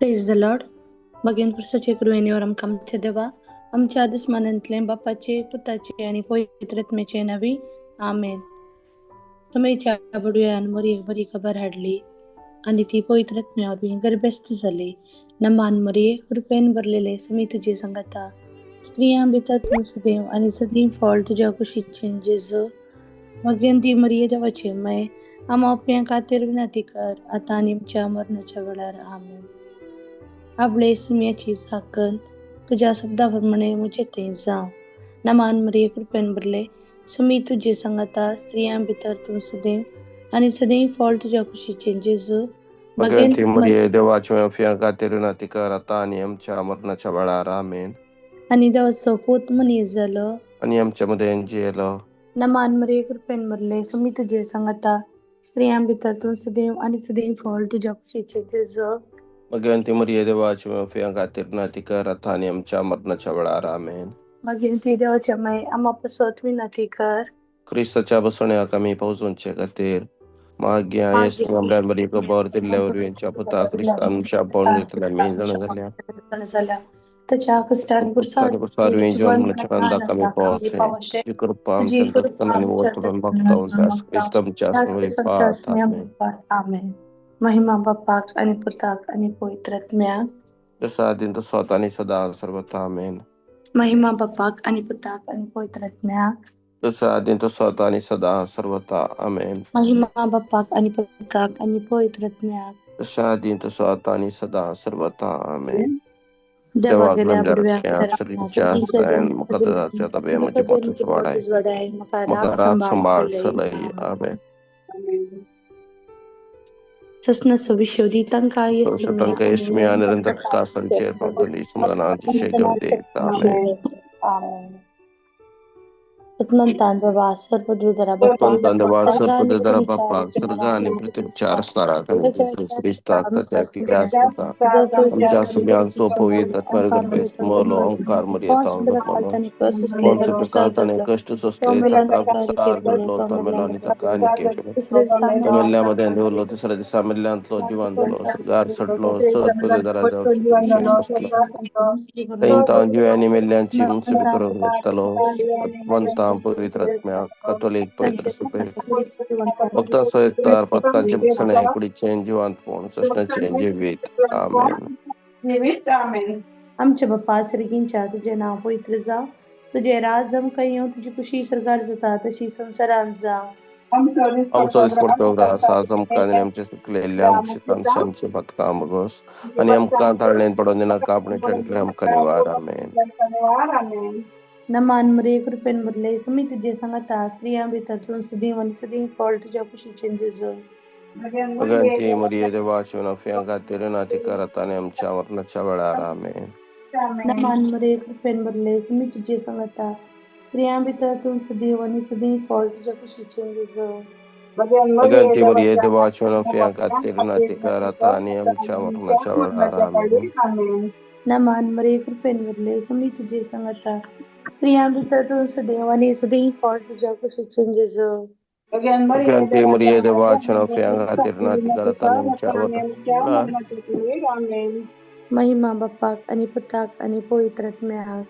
Praise the Lord. मगेन पुरुषाचे कृपेनेवर आमकां आमचे देवा आमच्या आदिस्मानांतले बापाचे पुताचे आणि पवित्रत्म्याचे नवी आमेन. समयच्या बडव्यान मरी बरी खबर हाडली आणि ती पवित्रत्म्यावर बी गर्भस्थ झाली. नमान मरिये कृपेन भरलेले समी तुझे संगता स्त्रियां भितर तू सदैव आणि सदैव फळ तुझ्या कुशीचे जेजू. मगेन ती मरिये देवाची माय आम्हा आपल्या खातीर विनंती कर आता आणि आमच्या मरणाच्या वेळार आमेन. आपले सिम्याची झाकण तुझ्या शब्दाप्रमाणे मुझे ते जाव. नमान मरिये कृपेन भरले सुमी तुझे संगता स्त्रियां भितर तू सदैव आणि सदैव फळ तुझ्या कुशीचे जेजू. मगेन भगवंती मरिये देवाच्या माफिया खातीर विनंती कर आता आणि आमच्या मरणाच्या वेळार आमेन. आणि देवाचो पूत मनीस जालो आणि आमच्यामध्ये येलो. नमान मरिये कृपेन भरले सुमी तुझे संगता स्त्रियां भितर तू सदैव आणि सदैव फळ तुझ्या कुशीचे जेजू. भगवंती मरिये देवाच्या माफिया खातीर विनंती कर आता आणि आमच्या मरणाच्या वेळार आमेन. मगेन ती देवाच्या माय आम्हा पासत विनंती कर. क्रिस्ताच्या बसण्याक आमी पोवचोवचे खातीर माग्या येसू आमल्यान बरी खबर दिल्ल्यावर यांच्या पुता क्रिस्तान शापोन घेतल्या मी जण जाल्या त्याच्या कष्टान कमी पोसे कृपा आमच्या दस्तनाने वतरून बघतावून त्यास क्रिस्तमच्या समोर पाहत आमेन. आमेन. महिमा बापाक आणि पुताक आणि पवित्रत्म्याक जसा आदीन तो स्वतःनी सदा सर्वथा आमेन. महिमा बापाक आणि पुताक आणि पवित्रत्म्याक जसा आदीन तो स्वतःनी सदा सर्वथा आमेन. महिमा बापाक आणि पुताक आणि पवित्रत्म्याक जसा आदीन तो स्वतःनी सदा सर्वथा आमेन. देवा गेल्या बुडव्या मुकददाच्या तब्येमध्ये मोठच वाढाय मग राग संभाळ सलई आमेन. ससनसो विश्वदी तंका Sosotanga ismia nirendrata sancher pavdali smadananti shegavde amen. सतमंतांचा वास सर्पदुदरा बाप्पा Santandavasa सर्गाने pudedara पृथ्वी चार bappa sargani prithu char starakani त्याच्या Krista आमच्या tatya सुम्या kilasata जो amja पवित्र sumyan so povita tmargarbes molo ankar marieta onda molo ponte pekatane kashtu soste taka sar gadlo tamelani takani kekelo tamelल्यामध्ये अंधेवलो तिसऱ्या दिवसा मिल्यांतलो जिवांतलो गार सडलो सत पदे जावची तुळशीन बसलो तैन जीवानी मिल्यांची मुनसिबी करून घेतलो आत्मंता पवित्रात्म्या कॅथोलिक पवित्र सुपे वक्ता एकतार पत्ताचे बक्षणे कुडीचे जीवांत पोण सष्णाचे जीवित आमेन. आमचे बाप्पा श्रीगींच्या तुझे नाव पवित्र जा तुझे राज जम कयो तुझी खुशी सरकार जाता तशी संसारात जा. आमचो दिसपडतो ग्रास आज आमकां आमचे सुकलेल्या शितांशांचे बदकाम गोस आणि आमकां ताळणेन पडोवन दिनाका आपणे टंटले आमकां निवार आमेन. नमान मरिये कृपेन भरले सुमी तुझे संगता स्त्रियां भितर तू सदैव आणि सदैव फळ तुझ्या कुशीचे जेजू. भगवंती मरिये देवाची माफिया खातीर विनंती कर आता आणि आमच्या मरणाच्या वेळार आमेन. नमान मरिये कृपेन भरले सुमी तुझे संगता स्त्रियां भितर तू सदैव आणि सदैव फळ तुझ्या कुशीचे जेजू. भगवंती मरिये देवाची माफिया खातीर विनंती कर आता आणि आमच्या मरणाच्या वेळार आमेन. नमान मरिये कृपेन भरले सुमी तुझे संगता स्त्रियां भितर तू सदैव आणि सदैव फळ तुझ्या कुशीचे जेजू. भगवंती मरिये देवाची माफिया खातीर विनंती कर आता आणि आमच्या मरणाच्या वेळार महिमा बाप्पाक आणि पुताक आणि पवित्रत्म्याक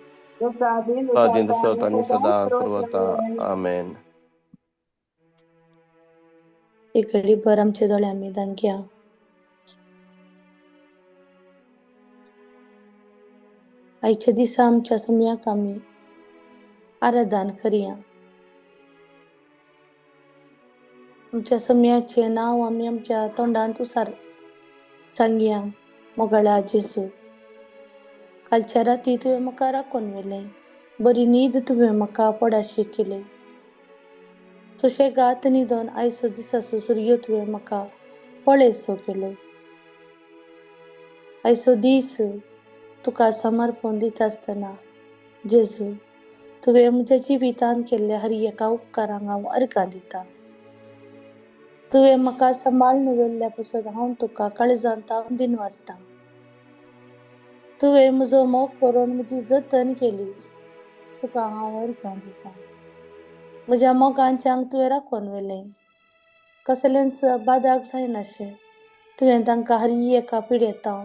आदीन स्वतःनी सदा सर्वथा आमेन. एक घडी भर आमचे दोळे आम्ही दान घ्या. आयच्या दिसा आमच्या सुम्याक आम्ही आराधन करिया. आमच्या सुम्याचे नाव आम्ही आमच्या तोंडांत उसार सांगिया. मोगळा जेजू कालच्या राती तुवें म्हाका राखून व्हेलें. बरी न्हीद तुवें म्हाका पडाशी केली. सुशेगाद न्हिदोन आयचो दिसाचो सूर्य तुवें म्हाका पळयसो केलो. आयचो दीस तुका समर्पण दिता आसतना जेजू तुवें म्हज्या जिवितांत केल्ल्या हर एका उपकारांक हांव अर्गां दिता. तुवें म्हाका सांबाळून व्हेल्ल्या पासून हांव तुका काळजांत दिनवासता. तुवें म्हजो मोग करून म्हजी जतन केली तुका हांव अर्गां दिता. म्हज्या मोगांच्यांक तुवें राखून व्हेलें. कसलेंच बादाक जायनाशें तुवें तांकां हर एका पिडेतां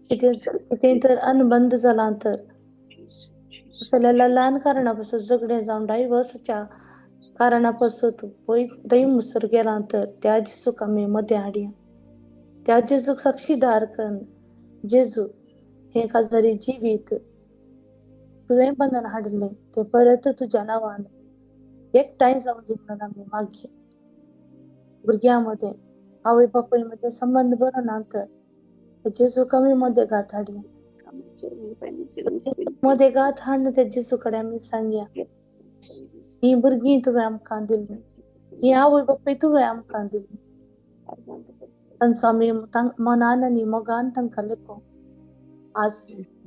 कितें तर अनुबंध जाला तर सगळ्याला लहान कारणापासून जगणे जाऊन 2.5 वर्षाच्या कारणापासून पयस दही मुसर गेला तर त्या जेजूक आमी मदें हाडया. त्या जेजूक साक्षीदार कन जेजू हे काजारी जिवीत तुवें बंधन हाडले ते परत तुझ्या नांवान एकठांय जाऊन दी म्हणून आमी मागया. भुरग्यांमध्ये आवय बापूयमध्ये संबंध बरो ना तर जेजूक आमी मध्ये घात हाडया. मध्ये घात हाडून त्या जेजू कडेन आमी सांगया ही भुरगीं तुवें आमकां दिल्लीं, ही आवय बापूय तुवें आमकां दिल्लीं. तांचो आमी मनान आनी मोगान तांकां लेखो आज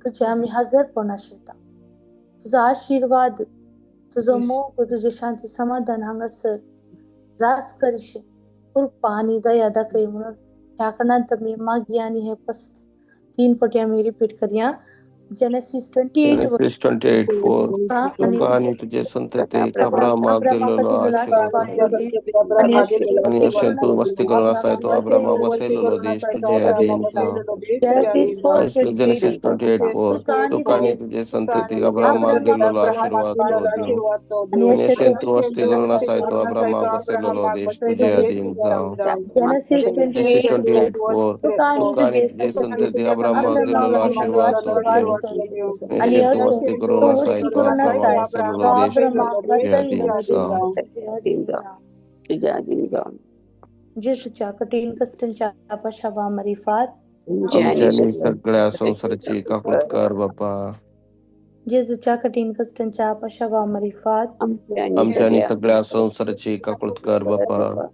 तुजें आमी हजरपण आशयता. तुजो आशिर्वाद, तुजो मोग, तुजें शांती समाधान हांगासर रास करशे, कृपा आनी दया दाखय म्हणून ह्या कारणांत आमी मागया आनी हे 3 फावटी आमी रिपीट करया. जेनेसिस 28:4 तुका आनी तुजे संततीक अब्राहमाक दिलेलो आशीर्वाद आणि अशें तू मस्ती करून आसाय तो अब्राहमाक वसयलेलो देश तुजे अधीन जावं. जेनेसिस 28:4 तुका आनी तुजे संततीक अब्राहमाक दिलेलो आशीर्वाद तो दिवं. आणि अशें तू मस्ती करून आसाय तो अब्राहमाक वसयलेलो देश तुजे अधीन जावं. जेनेसिस 28:4 तुका आनी तुजे संततीक अब्राहमाक दिलेलो आशीर्वाद तो दिवं. अशें तू मस्ती करून आसाय तो अब्राहमाक वसयलेलो देश तुजे अधीन जावं. जेजूच्या कठीण कष्टांच्या आपाशावा मरिफात आमच्यानी सगळ्या संसाराची काकुळत कर बापा. जेजूच्या कठीण कष्टांच्या आपाशावा मरिफात आमच्यानी सगळ्या संसाराची काकुळत कर बापा.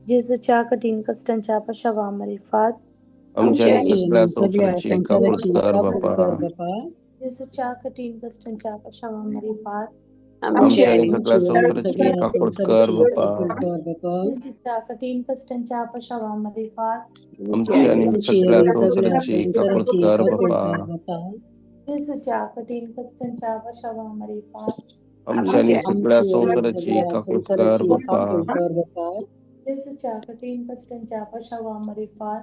जेजूच्या कठीण कष्टांच्या आपाशावा मरिफात आमच्यानी सगळ्या संसाराची काकुळत कर बापा. जेजूच्या कठीण कष्टांच्या आपाशावा मरिफात आमच्यानी सगळ्या संसाराची काकुळत कर बापा. जेजूच्या कठीण कष्टांच्या आपाशावा मरिफात आमच्यानी सगळ्या संसाराची काकुळत कर बापा. जेजूच्या कठीण कष्टांच्या आपाशावा मरिफात आमच्यानी सगळ्या संसाराची काकुळत कर बापा. जेजूच्या कठीण कष्टांच्या आपाशावा मरिफात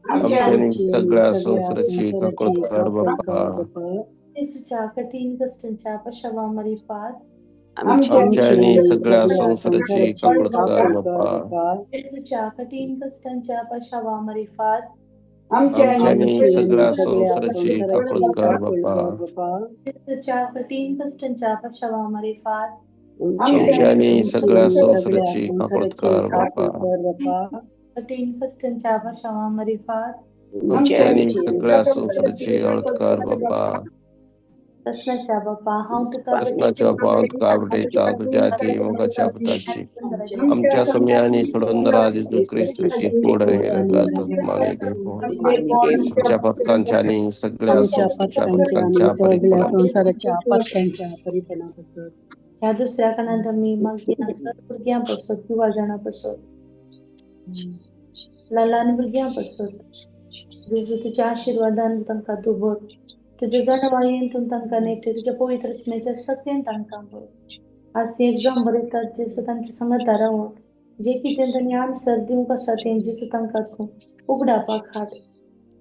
आमच्यानी सगळ्या संसाराची काकुळत कर बापा. जेजूच्या कठीण कष्टांच्या आपाशावा मरिफात आमच्यानी सगळ्या संसाराची काकुळत कर बापा. जेजूच्या कठीण कष्टांच्या आपाशावा मरिफात आमच्यानी सगळ्या संसाराची काकुळत कर बापा. जेजूच्या कठीण कष्टांच्या आपाशावा मरिफात आमच्यानी सगळ्या संसाराची काकुळत कर बापा. कठीण कष्टांच्या आपाशावा मरिफात आमच्यानी सगळ्या संसाराची हळद कर बापा. प्रश्नाच्या बापा हांव तुका प्रश्नाच्या पावत काबडयता तुझ्या ती मोगाच्या पुताची आमच्या समयानी सोडवणारा जेजू ख्रिस्ताची पुढे रगत मागे घेतो. आमच्या पथकांच्या आणि सगळ्या संस्थेच्या पथकांच्या परिपणाबद्दल ह्या दुसऱ्या कानांत आमी मागीर भुरग्यां पासत किंवा जाणां पासत ल्हान भुरग्यां पासत जेजू तुज्या आशिर्वादान तांकां दुबर तुज्या जाणवायेंतून तांकां नेटे तुज्या पवित्र आत्म्याच्या सत्यान तांकां भर. आज ती एग्जाम बरयतात जेजू तांच्या सांगाता रावून जे कितें तांणी आन्सर दिवंक आसा तें जेजू तांकां तूं उगडावपाक हाड.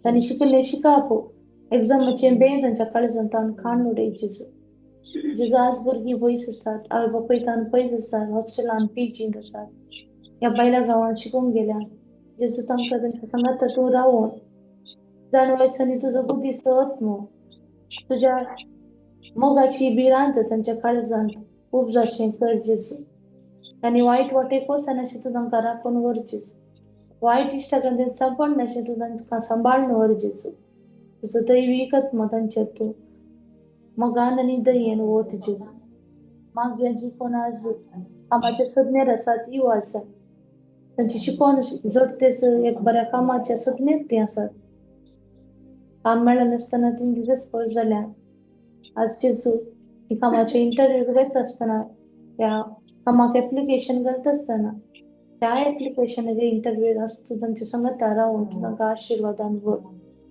तांणी शिकिल्लें शिकापो एग्जामाचें बें तांच्या काळजांत खाण उडय जेजू. जेजू आज भुरगीं पयस आसात, आवय बापूयतान पयस आसात, हॉस्टेलान पीजींत आसात, ह्या भायल्या गांवांत शिकूंक गेल्यात. जेजू तांकां तांच्या सांगाता तूं रावून जाणवायचो आनी तुजो बुद्धी सत न्हू तुज्या मोगाची बिरांत तांच्या काळजांत खूब जाशें कर जेजू. तांणी वायट वाटेक वचनाशें तूं तांकां राखून व्हर जेजू. वायट इश्टागतीन तें सांपडनाशें तूं तांकां सांबाळून व्हर जेजू. तुजो दैवीक आत्मा तांचेर तूं मोगान आनी दयेन वत जेजू. मागया जी कोण आज कामाच्या सज्ञेर आसात यू आसात तांची शिकवण जडतेस एक बऱ्या कामाच्या सपनेत तीं आसात. काम मेळनासतना तीं डिस्पॉज जाल्या. आज जेजू ही कामाचे इंटरव्यू घेत आसतना त्या कामाक एप्लिकेशन घालता आसतना त्या एप्लिकेशनाचे इंटरव्यू आसता तांचे सांगाता रावून तूं तांकां आशिर्वादान भर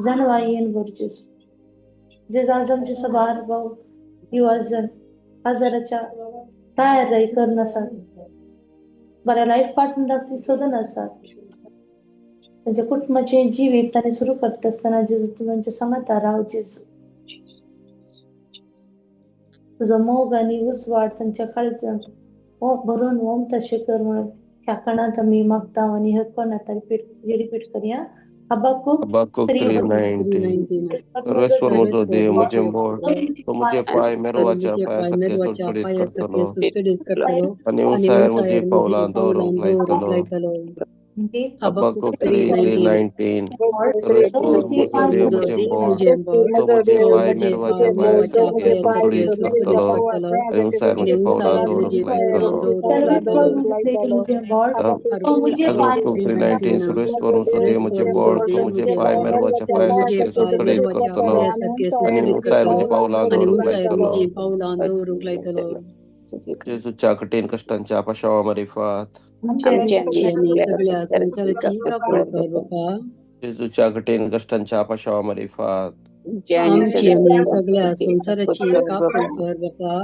जाणवायेन भर जेजू. जेजू आज आमचे सभार भाव युवाजन आजाराच्या तयारी करन आसात, बऱ्या लायफ पार्टनराक ती सोदून आसात. त्यांच्या कुटुंबाचे जीवित आणि सुरू करत असताना जेजू तुमच्या संगत राव जेजू तुझं मोग आणि उसवाड त्यांच्या काळजात भरून ओम तसे कर म्हणून ह्या कणात मी मागता आणि हे कोणात रिपीट करूया. Habakkuk 3:19 सर्वेश्वर देव मुझे बोल तो मुझे पाय मेरवाच्या पायासारखे सुडसुडीत करतलो आणि उंचायर मुझे पावलांदोर उंकलायतलो. Habakkuk 3:19 सर्वेश्वर देव मुझे बोल तो मुझे पाय मेरवाच्या पायासारखे सुडसुडीत करतलो आणि उंचायर मुझे पावलांदोर उंकलायतलो. Habakkuk 3:19 सर्वेश्वर देव मुझे बोल तो मुझे पाय मेरवाच्या पायासारखे सुडसुडीत करतलो आणि उंचायर मुझे पावलांदोर उंकलायतलो. जेजूच्या कठीण कष्टांच्या पाशावामध्ये फात सगळ्या संसाराची कापड कर बापा. जेजूच्या कठीण कष्टांच्या पाशावामध्ये फात आमची आणि सगळ्या संसाराची कापड कर बापा.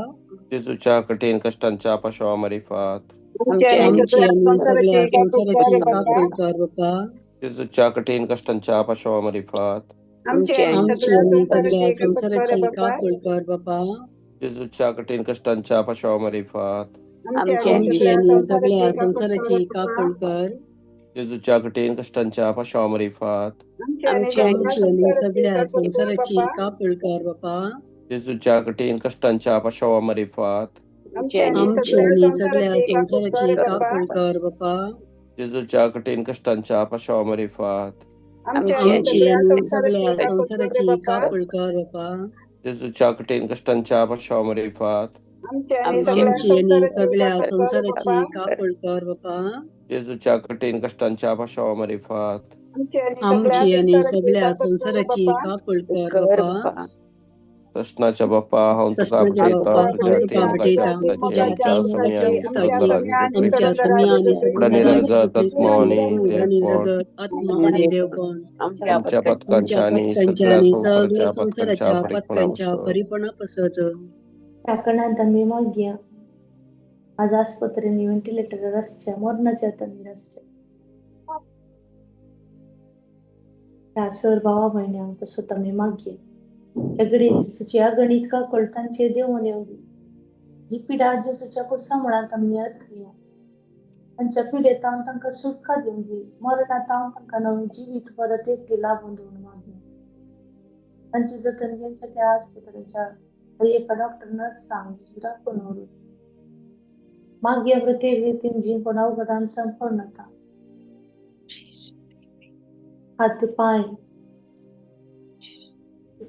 जेजूच्या कठीण कष्टांच्या पाशावामध्ये फात आमची आणि सगळ्या संसाराची कापड कर बापा. जेजूच्या कठीण कष्टांच्या पाशावामध्ये फात आमची आणि सगळ्या संसाराची कापड कर बापा. जेजूच्या कठीण कष्टांच्या पाशावामध्ये फात आमची आणि सगळ्या संसाराची कापड कर. जेजूच्या कठीण कष्टांच्या पाशावामध्ये फात आमची आणि सगळ्या संसाराची कापड कर बापा. जेजूच्या कठीण कष्टांच्या पाशावामध्ये फात आमची आणि सगळ्या संसाराची कापड कर बापा. जेजूच्या कठीण कष्टांच्या पाशावामध्ये फात आमची आणि सगळ्या संसाराची कापड कर बापा. जेजूच्या कठीण कष्टांच्या पाशावामध्ये फात आमची आणि सगळ्या संसाराची कापड कर बापा. जेजूच्या कठीण कष्टांच्या पाशावामध्ये फात आमची आणि सगळ्या संसाराची कापड कर बापा. सष्णाच्या बाप्पा हाऊन तुका सष्णाच्या बाप्पा हांव तुका मुखाच्या बटयता पुताची मुखाच्या आमच्या पुताची आमच्या समी आणि उडाणी सगळ्या रगत आत्मा आणि उडाणी देवपण रगत आत्मा आणि देवपण आमच्या पथकांच्या आणि पत्कांच्या सगळ्या आणि सगळ्या संसाराच्या पथकांच्या संसाराच्या पत्कांच्या परिपणापासून परिपणा पसत काकणात आम्ही मागया आज आस्पत्रेनी व्हेंटिलेटर रस्त्या मरणाच्या तनी रस्त्या त्या सर भावा बहिण्या स्वतः मी मागे एगडे सुची अगणित का कळतांचे देवने एवढी जी पिढा जेसूच्या कुसा म्हणात आम्ही अर्थिया त्यांच्या पिढेत हांव तांकां सुटका दिवन दी मरणात हांव तांकां नवीन जिवीत परत एक लाभून दिवन मागे तांची जतन घेवच्या त्या आस्पत्रेच्या एका डॉक्टर नर्स सांग राखून व्हरून मागे प्रत्येक रीतीन जी कोण अवघडान संपूर्णता हात पाय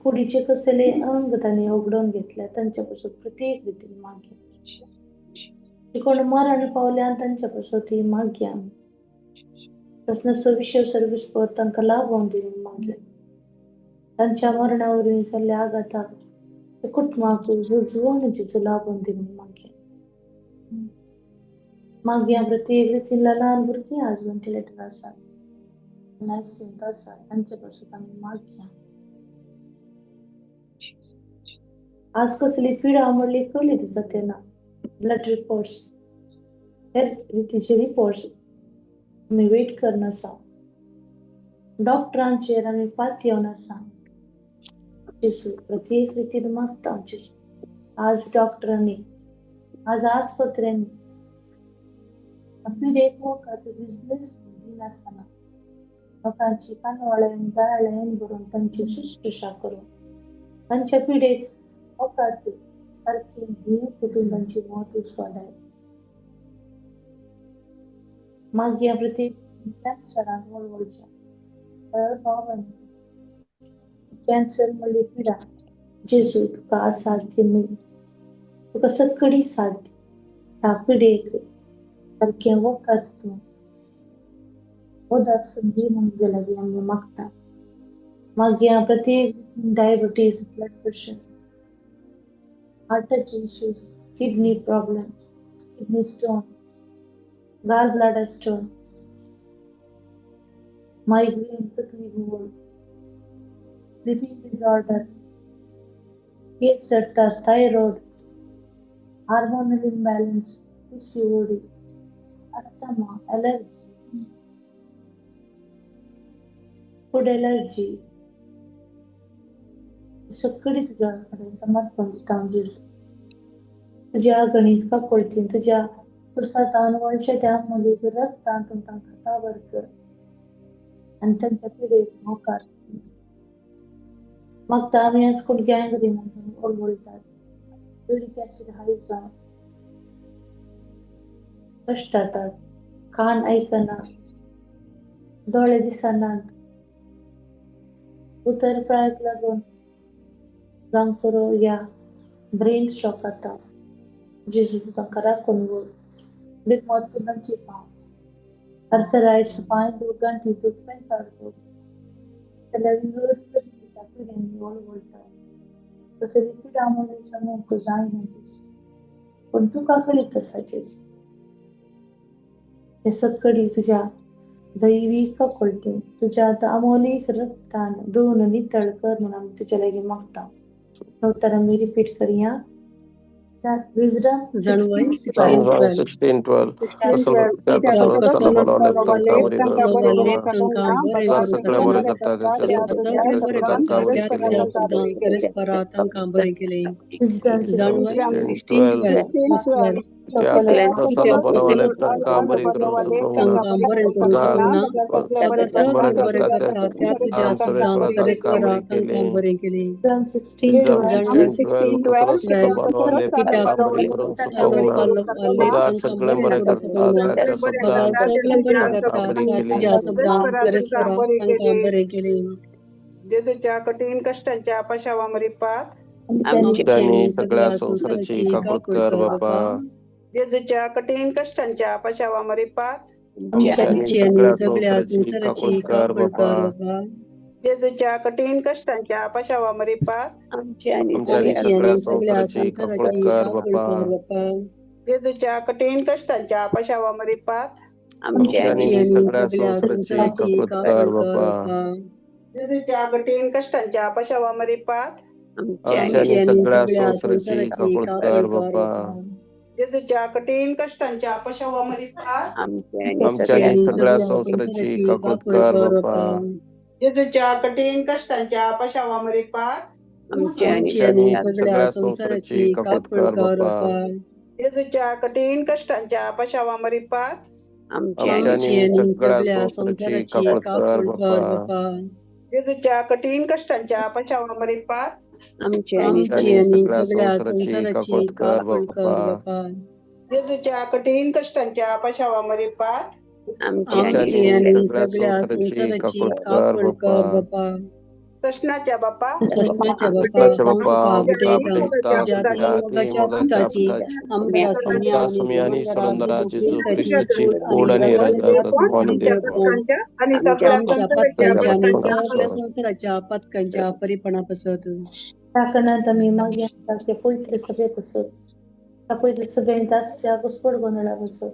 कुडीचे कसले अंग त्याने उघडून घेतल्या त्यांच्यापासून प्रत्येक रीतीने मागे कोण मरण पावल्या त्यांच्यापासून ती मागे तसं सविशेष सर्विस पर तांकां लाभून दिवन मागे त्यांच्या मरणावरील जाल्ल्या आघाताक कुटुंबाक जुळवणुकीचो लाभून दिवन मागे प्रत्येक रीतीन ल्हान भुरगीं आज व्हेंटिलेटर आसात नायसींत आसात त्यांच्यापासून आमी मागे आज कसली पिडा म्हणली कळली दिसता तेन्ना ब्लड रिपोर्ट्स हेर रीतीचे रिपोर्ट्स आमी वेट करन आसा डॉक्टरांचेर आमी पात येवन आसा जेजू प्रत्येक रीतीन मागता जेजू आज डॉक्टरांनी आज आस्पत्र्यांनी पिडेक वखद बिझनेस दिनासतना लोकांची कानवळ्यान दाळ्यान भरून तांची शुश्रूषा करून तांच्या पिडेक वखद सारखी जीव कुटुंबांची मौत उसवाडाय मागे प्रत्येक कॅन्सरान वळवळच्या कॅन्सर म्हणली पिडा जेजू तुका असाध्य नाही तुका सगळी साध्य ह्या पिडेक सारखें वखद तूं उदक संधी म्हणजे लागीं आमी मागता मागे प्रत्येक डायबिटीज ब्लड प्रेशर हार्टाचे issues kidney problem kidney stone gall bladder stone migraine पथरी घुंवळ स्लीपिंग डिसऑर्डर केस चढता thyroid hormonal imbalance PCOD asthma allergy food allergy सगळी तुझ्याकडे समर्पण दिता जेजू. तुझ्या गणित का कोळतीन तुझ्या पुरसातान वळच्या त्या मुलीक रक्तान तुमकां खाता वर कर आणि त्यांच्या पिडेक मोकार मागता आम्ही आज कोण गँग दी म्हणून ओळवळतात. युरिक ऍसिड हाय जावन कष्ट जातात, कान ऐकना, डोळे दिसनात, उतर प्रायाक लागून जावंक करो या ब्रेन स्ट्रोक जाता. जेजू तुका राखून उर. उडीक मौत तुझांची पाव. अर्थराइट्स पांय दुर्गांठी दुखमें काढतो. त्याला विरोध तुझ्या पिढ्यांनी ओळवळतात. तसे रिपीट आम्हाला समोर जाय म्हणजेस. पण तू का कळीत असायचेस? हे सगळी तुझ्या दैविक कळते. तुझ्या अमोलिक रक्तान धुवून नितळ कर म्हणून आम्ही तुझ्या लागी मागता. नंतर आम्ही रिपीट करूया. Wisdom जाणवाय 16:12 सगळ्या बरे करता सगळे बरे करता त्या तुझ्या शब्दांक परस्परा तांकां बरे केले. जाणवाय 16:12 प्रसन्न बनवाले तांकां बरे करून सुखवून तांकां बरे करू शकना ताका सगळे बरे करता त्या तुझ्या शब्दांक परस्परा तांकां बरे केले. जाणवाय 16:12 कित्याक आलोप आले तांकां बरे करू शकना बघा सगळे बरे करता त्या तुझ्या शब्दांक परस्परा तांकां बरे केले. जेजूच्या कठीण कष्टांच्या पशावामरीपात आमची सगळ्या संसाराची काकूळ कर बापा. जेजूच्या कठीण कष्टांच्या पशावामरीपात आमची आणि सगळ्या संसाराची काकूळ कर बापा. जेजूच्या कठीण कष्टांच्या पशावामरीपात आमची आणि सगळ्या संसाराची काकूळ कर बापा. जेजूच्या कठीण कष्टांच्या पशावामरीपात आमची आणि सगळ्या संसाराची काकूळ कर बापा. जेजूच्या कठीण कष्टांच्या पशावामरीपात आमची आणि सगळ्या संसाराची काकूळ कर बापा. जेजूच्या कठीण कष्टांच्या पशावामरीपात आमची आणि सगळ्या संसाराची काकूळ कर बापा. जेजूच्या कठीण कष्टांच्या पशावामरीपात आमची आणि सगळ्या संसाराची काकूळ कर बापा. जेजूच्या कठीण कष्टांच्या पशावामरीपात आमची आणि सगळ्या संसाराची काकूळ कर बापा. जेजूच्या कठीण कष्टांच्या पशावामरीपात आमची आणि सगळ्या संसाराची काकूळ कर बापा. जेजूच्या कठीण कष्टांच्या पशावामरीपात आमची आणि सगळ्या संसाराची काकूळ कर बापा. सष्णाच्या बापा सष्णाच्या बापा बेटा जाती मगाच्या पुताची आमच्या समी आणि समुद्रा जेजू ख्रिस्ताची ओढ आणि आमच्या पत्त्यांच्या आणि सगळ्या संसाराच्या पत्कांच्या परिपणापासत त्याकरणात आम्ही मग यांसारखे पवित्र सभेत असत. त्या पवित्र सभेत आजच्या घुसपड गोंधळा बसत.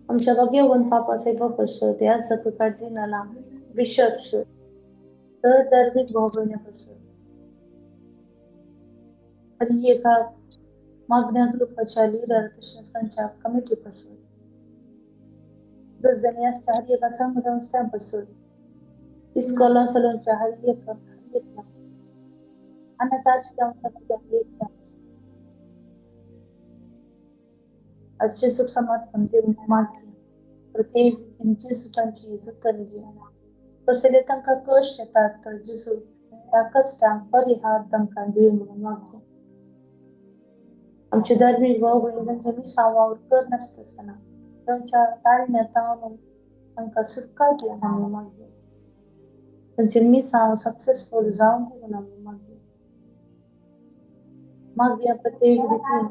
आमच्या भाग्यवन पापाचे बाप असत. या सगळं काढण्याला विषय असत. तर धार्मिक भावनेपासून आणि एका मागण्या ग्रुपाच्या लीडर कृष्णस्थानच्या कमिटीपासून जणी असत्या हर एका संस्थांपासून इस्कॉला सलोनच्या हर एका आजचे सुख समर्पण देऊन मागे प्रत्येक त्यांची सुखांची जतन घेऊन कसले तांकां कष्ट येतात तर जेजू त्या कष्टांक परिहार तांकां दिव म्हणून मागतो. आमचे धार्मिक भाव भयणी तांच्या मिसावावर कर नासतना तांच्या ताळण्यात तांकां सुटका दिया म्हणून मागतो. तांचे मिसाव सक्सेसफुल जावन दी म्हणून आमी मागतो. मागया प्रत्येक रितीन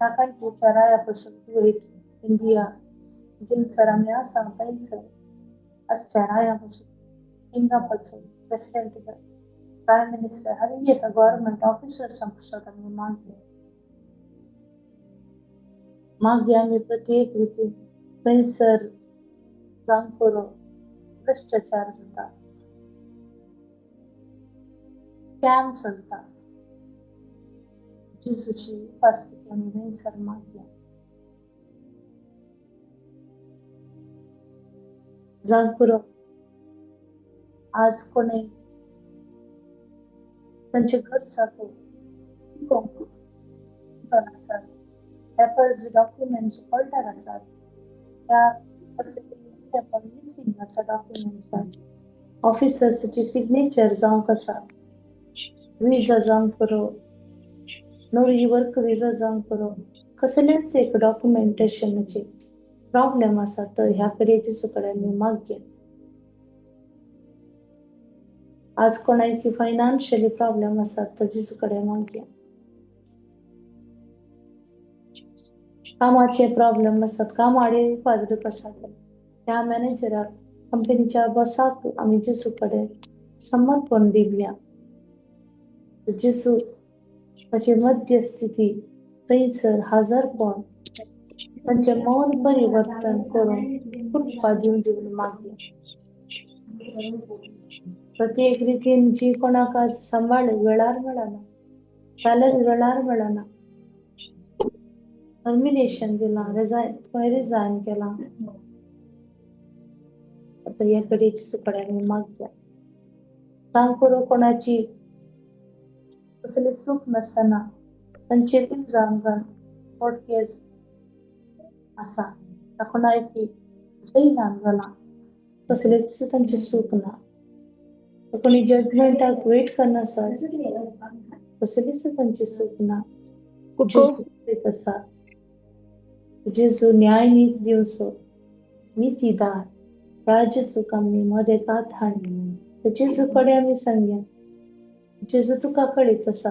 ह्या कंट्रीच्या रायापासून कुवेत इंडिया जिंसर आमी आसा थंयसर आसच्या रायापासून किंगापासून प्रेसिडेंट प्राइम मिनिस्टर हर एका गव्हर्नमेंट ऑफिसर्सांपासून आमी मागे आमी प्रत्येक रितीन थंयसर जावन करो भ्रष्टाचार जाता, स्कॅम चलता. जेजूची उपस्थिती आमी थंयसर मागया. जावन करो आज कोणी त्यांचे घर सापो आसात पेपर्स डॉक्युमेंट्स ऑल्टर आसात त्या मिसिंग आसा डॉक्युमेंट्स ऑफिसर्सची सिग्नेचर जावंक आसा विजा जावंक करो नवी वर्क विजा जावंक करो कसलेच एक डॉक्युमेंटेशनचे प्रॉब्लेम आसा तर ह्या कडेची कडेन मागया आज कोणाक फायनान्शियली प्रॉब्लेम आसा तर जिसू कडेन मागया कामाचे प्रॉब्लेम आसात काम आडे उपादक आसात त्या मॅनेजराक कंपनीच्या बॉसाक आमी जिसू कडेन समर्पण दिवया जिसू ताची मध्यस्थिती थंयसर हजरपण तांचे मन परिवर्तन करून कृपा दिवन मागया प्रत्येक रितीन जी कोणाक आज सांभाळ वेळार मेळना सॅलरी वेळार मेळना टर्मिनेशन दिला रिजायन केला आता या कडेची कडेन मागया सांग करू कोणाची कसले सुख नसताना तांचे जांगण कोर्ट केस आसा कोणाक जैलान जाला कसलेच तांचे सुख ना कोणी जजमेंटाक वेट करना आसा कसलेच तांचे सुख ना आसा जेजू न्याय नीत दिवचो नीतीदार राज सुख आमी मदेकात हाडली जेजू कडेन आमी सांगया जेजू तुका कळीत आसा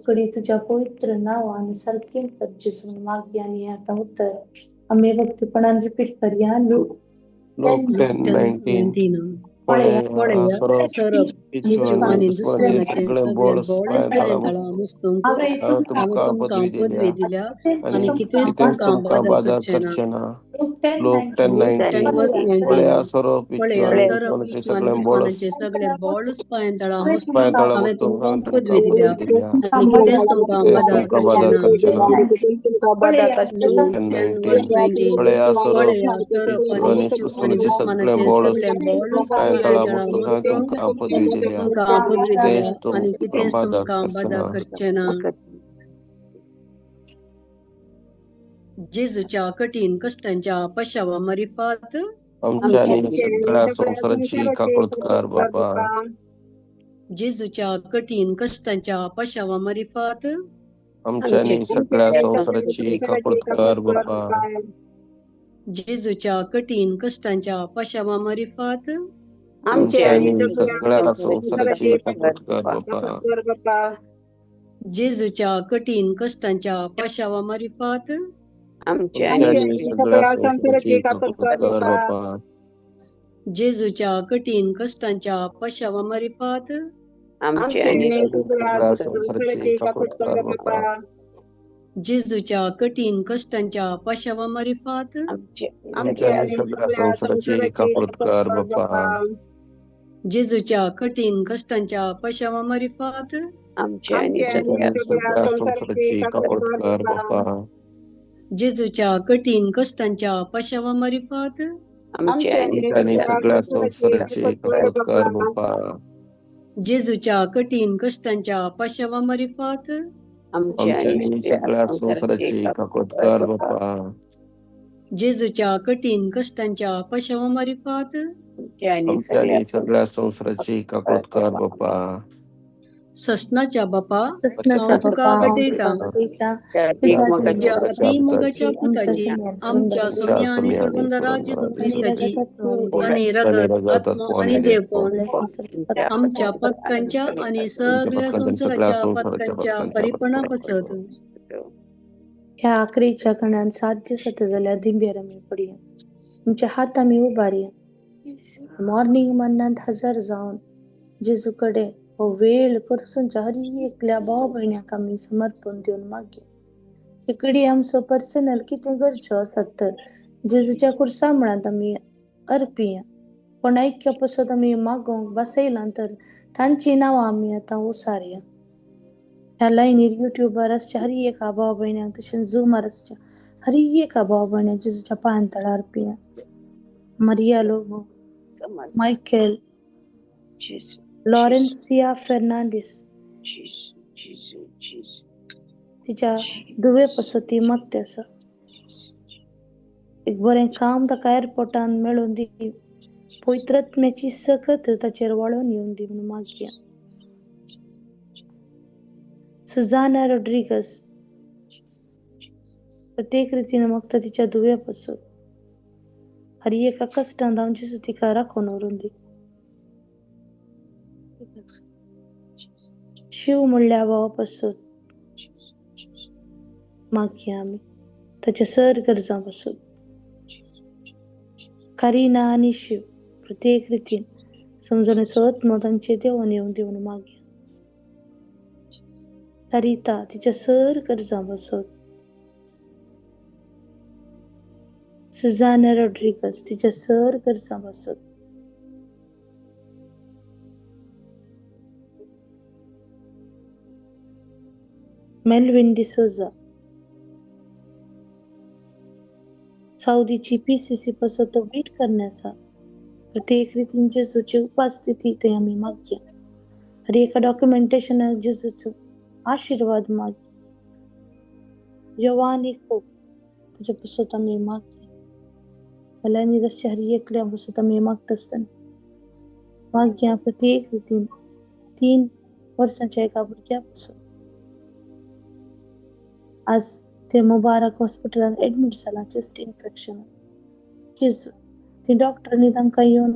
कडी तुझ्या पवित्र नावान सारखे कर जेजू मागया आणि आता उत्तर आम्ही भक्तीपणान रिपीट करूया लूक Luke 10:19 पळया सरप इच्छू आणि दुश्मनाचे सगळे बोळस पांय पांय तळा तळा मुस्तूंक हांवें तुमका पदवी पदवी दिल्या आणि कितेंच तुमका तुमका बाजार करचे ना करचेना लोक लोक 10:19 पळया सरप इच्छू आणि दुश्मनाचे सगळे बोळस सगळे बोळस पांय तळा पांय मुस्तूंक तळा हांवें मुस्तूंक तुमका तुमका पदवी पदवी दिल्या दिल्या आणि कितेंच तुमका तेच बाधा तुमका बाजार करचेना Luke 10:20 पळया सरप पळया सरप इच्छू आणि आणि दुश्मनाचे सगळे दुश्मनाचे बोळस सगळे बोळस पांय पांय तळा तळा मुस्तूंक मुस्तूंक तुमका पदवी दिल्या तुमका पदवी दिल्या तेच आणि तुमका कितेंच बाजार तुमका बाधा करचेना करचे ना जेजूच्या कठीण कष्टांच्या पशावा मरिफात आमच्या आणि सगळ्या संसाराची काकुळतकार बापा जेजूच्या कठीण कष्टांच्या पशावा मरिफात आमच्या आणि सगळ्या संसाराची काकुळतकार बापा जेजूच्या कठीण कष्टांच्या पशावा मरिफात आमच्या आणि सगळ्या संसाराची काकुळतकार बापा जेजूच्या कठीण कष्टांच्या पशावा मरिफात आमच्या आणि सगळ्या संसाराची काकुळतकार बापा जेजूच्या कठीण कष्टांच्या पशावा मरिफात आमच्या आणि सगळ्या संसाराची काकुळतकार बापा जेजूच्या कठीण कष्टांच्या पशावा मरिफात आमच्या आणि सगळ्या संसाराची काकुळतकार बापा जेजूच्या कठीण कष्टांच्या पशावा मरिफात आमच्या आणि सगळ्या संसाराची काकुळतकार बापा जेजूच्या कठीण कष्टांच्या पशावा मरिफात आमच्या आणि सगळ्या संसाराची काकुळतकार बापा जेजूच्या कठीण कष्टांच्या पशावा मरिफात आमच्या आणि सगळ्या संसाराची काकुळतकार बापा जेजूच्या कठीण कष्टांच्या पशावा मरिफात आमच्या आणि सगळ्या संसाराची काकुळतकार बापा ससनाच्या बापा कृष्णाचा तुका बापा आवडटा ती मुगाच्या पुताची आमच्या सोम्या आणि सुगंधरा जेजू ख्रिस्ताची आणि रगत आत्मा आणि देवपण आमच्या पथकांच्या आणि सगळ्या संसाराच्या पथकांच्या परिपणा पसत ह्या आखरीच्या कणान साध्य सत जाल्यार धिंबेर आमी पडया आमच्या हात आमी उबारया मॉर्निंग मन्नांत हजर जावन जेजू कडे हो वेळ करसूनच्या हर एकल्या भाव भयण्याक आमी समर्पण दिवन मागया इकडे आमचो पर्सनल कितें गरजो आसात तर जेजूच्या कुर्सा म्हणात आमी अर्पिया कोण ऐक्य पसत आमी मागोंक बसयलां तर तांची नांवां आमी आतां उसारया ह्या लायनीर युट्यूबार आसच्या हर एक भाव भयण्याक तशेंच झुमार आसच्या हर एक भाव भयण्याक जेजूच्या पांय तळार अर्पिया मरिया लोगो मायकेल, लॉरेन्सिया फेर्नांडिस, तिच्या दुवेपासून ती मागते असं एक बरें काम ताका एअरपोर्टान मेळून दी, पवित्रात्म्याची सकत ताचेर वळून येवन दी म्हणून मागया. सुजाना रॉड्रिगस, प्रत्येक रितीन मागता तिच्या दुवेपासून हर एका कष्टांत हांव जेजू तिका राखून व्हरून दी. शिव म्हणल्या भावापासून मागया आमी ताच्या सर गरजां पासून. करिना आनी शिव प्रत्येक रितीन समजून सत तांचे देवान येवन दी म्हणून मागया. सरिता तिच्या सर गरजां पासून. सुजाना रॉड्रिगस तिच्या सर गरजां पासून. मेलविन डिसोजा साऊदीची PCC पासून तो बीट करण्याचा प्रत्येक रितीन जेजूची उपस्थिती ते आम्ही मागया. हर एका डॉक्युमेंटेशनाक जेजूचो आशीर्वाद मागया. जवान एक पोप तुझ्या पासून आम्ही मागया. आणि रस्त्या हर एकल्या पासून आम्ही मागत असताना मागया प्रत्येक रितीन 3 वर्षांच्या एका भुरग्यापासून. आज ते मुबारक हॉस्पिटलात ऍडमिट जाला चेस्ट इन्फेक्शन. जेजू ती डॉक्टरांनी तांकां येवन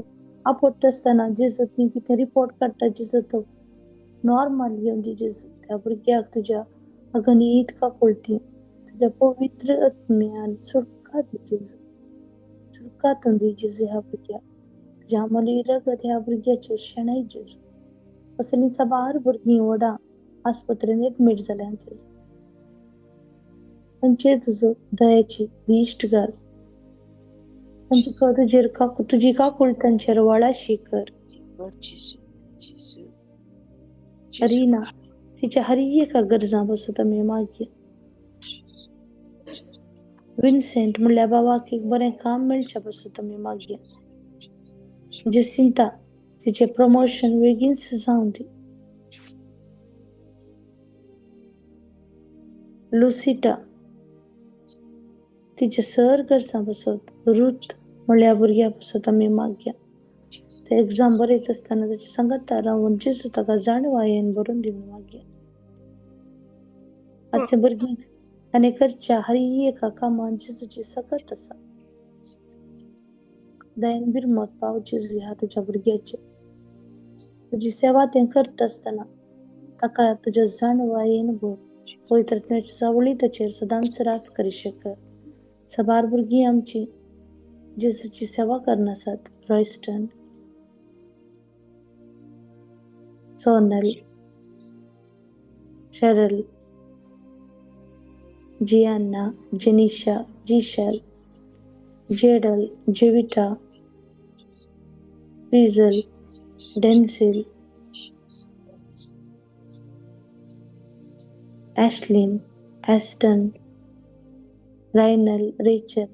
आपटता असताना जेजू ती कितें रिपोर्ट काडटा जेजू तो नॉर्मल येवन दी. जेजू त्या भुरग्याक तुज्या अगणित काकुळती तुज्या पवित्र आत्म्यान सुटका दी. जेजू सुटका दी जेजू ह्या भुरग्याक. तुज्या मली रगत ह्या भुरग्याचे शेणाय जेजू. असली साबार भुरगीं व्हडा आस्पत्रेन ऍडमिट जाल्यान जेजू तांचेर तुजो दयाची दिश्ट घाल. तुझेर तुजी काकूळ तांचेर वळाशी कर. करिना तिच्या हर एका गरजां पासून आमी मागया. विन्सेंट म्हणल्या बाबाक एक बरें काम मेळच्या पासून आमी मागया. जसिंता तिचे प्रमोशन बेगीनच जावं दी. लुसिटा तिच्या सर गरजां पासून. रुथ म्हणल्या भुरग्या पासून आमी मागया. ते एग्जाम बरयत असताना ताच्या संगतार रावन जेजू ताका जाणवा येवन बरोवन दी म्हणून मागया. आज ते भुरगीं ताणें करच्या हर एका कामान जेजूची सकत आसा. दयेन बिरमत पाव जेजू ह्या तुज्या भुरग्याचेर. तुजी सेवा तें करता असताना ताका तुज्या जाणवायेन भर. पवित्रात्म्याची सावळी ताचेर सदांच रास करी कर. साबार भुरगीं आमची जेजूची सेवा करनासात. Royston, Sonal, Sheryl, Gianna, Jenisha, Jishal, Jedal, Jevita, Frizzel, Densil, Ashlin, Aston, Raynal, Rachel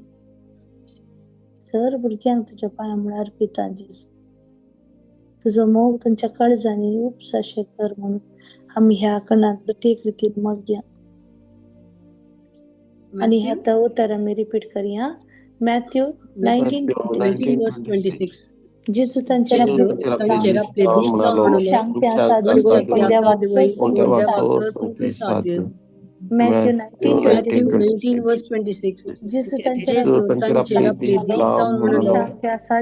sir भुरग्यांक तुज्या पांया मुळार पिता. जेजू तुजो मोग तांच्या काळजांनी उपसाशे कर म्हणून आमी ह्या कणात प्रत्येक रितीन मागया. आणि ह्या उतर आमी रिपीट करूया. मॅथ्यू 19:26 जेजू तांचेर आपले दीस लावन शांती आसा मॅथ्यू 19:26 जेजू तांचेर आपले दीस लावन शांती आसा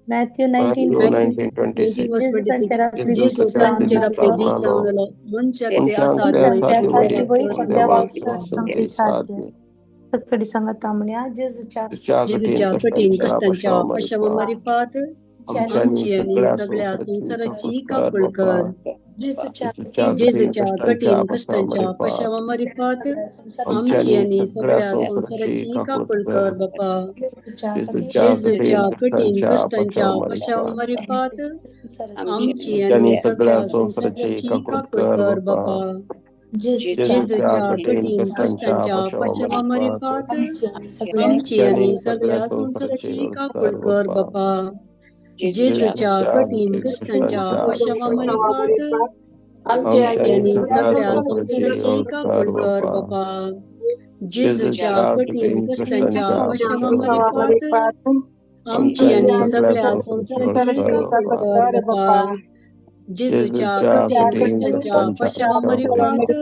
मॅथ्यू 19:26 जेजू तांचेर आपले दीस लावन सगळी सांगता म्हणया. जेजूच्या कठीण कष्टांच्या पश्चामारिपात आमची आणि सगळ्या संसाराची काकूळ कर. जेजूच्या कठीण कष्टांच्या पश्चामारिपात आमची आणि सगळ्या संसाराची काकूळ कर बापा. जेजूच्या कठीण कष्टांच्या पश्चामारिपात आमची आणि सगळ्या संसाराची काकूळ कर बापा. जेजूच्या कठीण कष्टांच्या पश्चावामरी पात आमची आणि सगळ्या संसाराची काकूळ कर बापा. जेजूच्या कठीण कष्टांच्या पश्चावामरी पात आमची आणि सगळ्या संसाराची काकूळ कर बापा. जेजूच्या कठीण कष्टांच्या पश्चावामरी पात आमची आणि सगळ्या संसाराची काकूळ कर बापा. जेजूच्या कठीण कष्टांच्या पश्चावामरी पात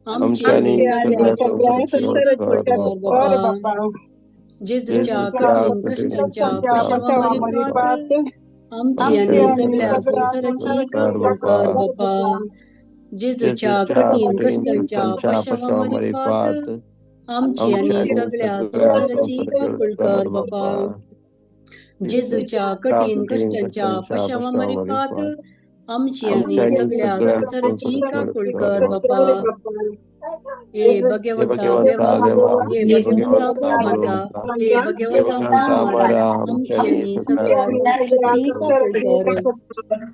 आमची आणि सगळ्या संसाराची काकूळ कर बापा. जेजूच्या कठीण कष्टांच्या पश्चावामरी पात आमची आणि सगळ्या संसाराची काकूळ कर बापा. जेजूच्या कठीण कष्टांच्या पश्चावामरी पात आमची आणि सगळ्या संसाराची काकूळ कर बापा. जेजूच्या कठीण कष्टांच्या पश्चावामरी पात आमची आणि सगळ्या संसाराची काकूळ कर बापा. हे भगवंता देवा, हे भगवंता बळवंता, हे भगवंता महामारा आमची आणि सगळ्या संसाराची काकूळ कर.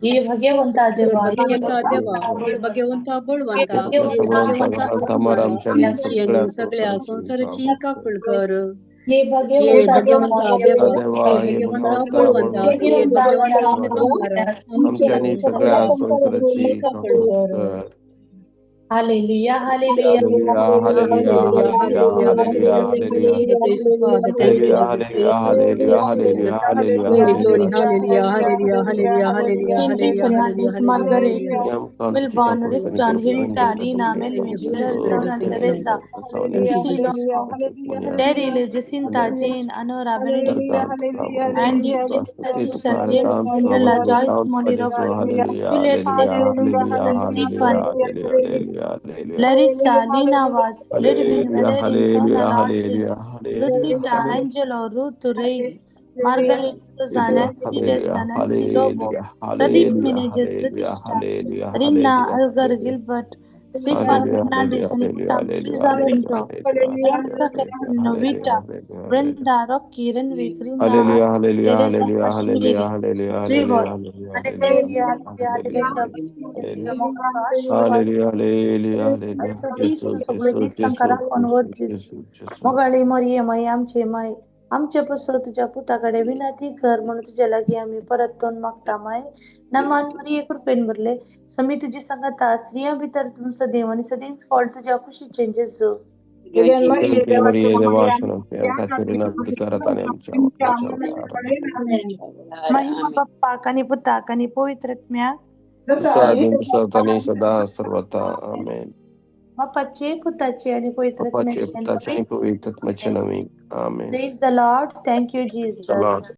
हे भगवंता हे देवा, भगवंता देवा, हे भगवंता बळवंता, हे भगवंता महामारा आमची आणि सगळ्या संसाराची काकूळ कर. हे हे भगवंता भगवंता देवा, हे भगवंता बळवंता, हे भगवंता महामारा आमची आणि सगळ्या संसाराची काकूळ कर. Hallelujah, hallelujah. Hallelujah, hallelujah, hallelujah. Thank you, Jesus. Praise the Father. Thank you, Jesus. Praise the Lord. Glory, glory. Hallelujah, hallelujah, hallelujah, hallelujah, Queen hallelujah, Rachel, hallelujah, Harris, hallelujah, Margaret, hallelujah. Wilbon, Riston, Hilda, Thank you, Lina, Jesus. Thank Melvin, you, Holy Cheryl, Spirit. Ronan, Thank you, Teresa, Lord. Thank you, Jesus. Daryl, Jacinta, Jane, Anora, Benedicta, Andy, Jason, James, Cinderella, Joyce, Moni, Robert, Juliet, Jonathan, Stephen, Larissa, Lina Was, Lidwin, Valerie, Sonal, Audrey, Lucita, Angelo, Ruth, Reis, Margaret, Susan, Nancy, Dessa, Nancy, Lobo, Pradeep, Menejas, Pratishtha, Rina, Algar, Gilbert, Stefan Fernandez, Anita, Lisa Pinto, Veronica, Catherine, Novita, Brenda, Rocky, Renwick, Rina, Teresa, Kashmiri, Trevor. Hallelujah, hallelujah, मगाळी मरिये माई आमचे माय आमच्या पसर तुझ्या पुताकडे विनंती कर म्हणून तुझ्या लागी आम्ही परतून मागता माय नमान मरिये कृपेन भरले समी तुझी संगत स्त्रिया भीतर तुम सदैव आणि सदैव फॉल तुझ्या खुशी चेंजेस जो महिमा बाप्पा कनी पुता कनी पवित्रत्म्या सदा सर्वथा आमेन. बाप्पाचे पुताचे आणि पवित्रत्म्याचे पवित्रत्म्याचे नवी आमेन. Praise the Lord. Thank you, Jesus.